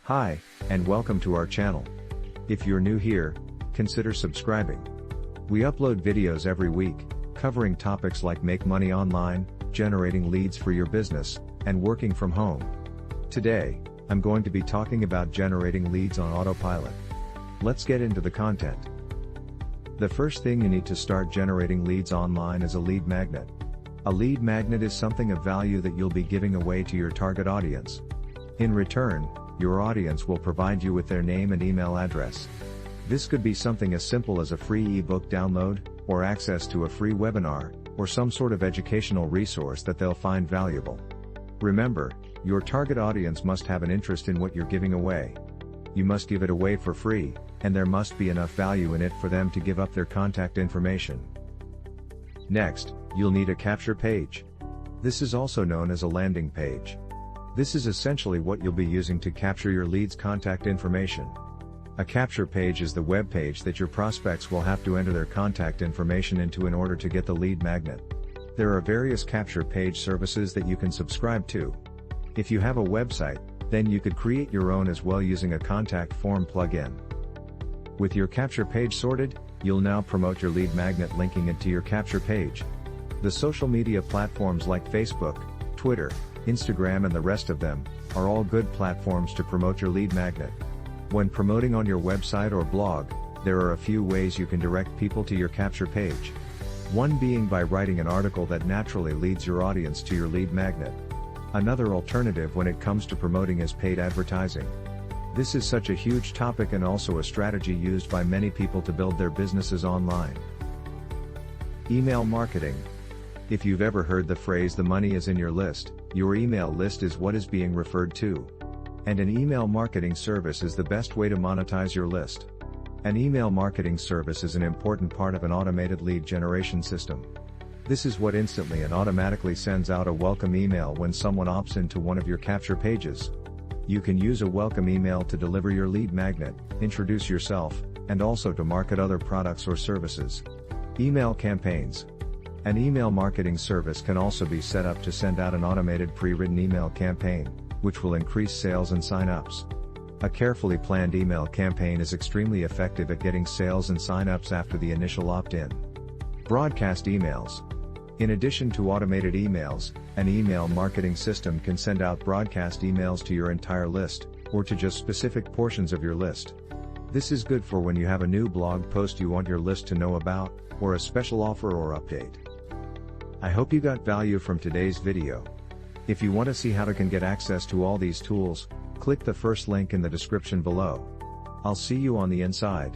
Hi, and welcome to our channel. If you're new here, consider subscribing. We upload videos every week, covering topics like make money online, generating leads for your business, and working from home. Today, I'm going to be talking about generating leads on Autopilot. Let's get into the content. The first thing you need to start generating leads online is a lead magnet. A lead magnet is something of value that you'll be giving away to your target audience. In return, your audience will provide you with their name and email address. This could be something as simple as a free ebook download, or access to a free webinar, or some sort of educational resource that they'll find valuable. Remember, your target audience must have an interest in what you're giving away. You must give it away for free, and there must be enough value in it for them to give up their contact information. Next, you'll need a capture page. This is also known as a landing page. This is essentially what you'll be using to capture your leads' contact information. A capture page is the web page that your prospects will have to enter their contact information into in order to get the lead magnet. There are various capture page services that you can subscribe to. If you have a website, then you could create your own as well using a contact form plugin. With your capture page sorted, you'll now promote your lead magnet linking it to your capture page. The social media platforms like Facebook, Twitter, Instagram and the rest of them, are all good platforms to promote your lead magnet. When promoting on your website or blog, there are a few ways you can direct people to your capture page. One being by writing an article that naturally leads your audience to your lead magnet. Another alternative when it comes to promoting is paid advertising. This is such a huge topic and also a strategy used by many people to build their businesses online. Email marketing. If you've ever heard the phrase "the money is in your list," your email list is what is being referred to. And an email marketing service is the best way to monetize your list. An email marketing service is an important part of an automated lead generation system. This is what instantly and automatically sends out a welcome email when someone opts into one of your capture pages. You can use a welcome email to deliver your lead magnet, introduce yourself, and also to market other products or services. Email campaigns. An email marketing service can also be set up to send out an automated pre-written email campaign, which will increase sales and sign-ups. A carefully planned email campaign is extremely effective at getting sales and sign-ups after the initial opt-in. Broadcast emails. In addition to automated emails, an email marketing system can send out broadcast emails to your entire list, or to just specific portions of your list. This is good for when you have a new blog post you want your list to know about, or a special offer or update. I hope you got value from today's video. If you want to see how to get access to all these tools, click the first link in the description below. I'll see you on the inside.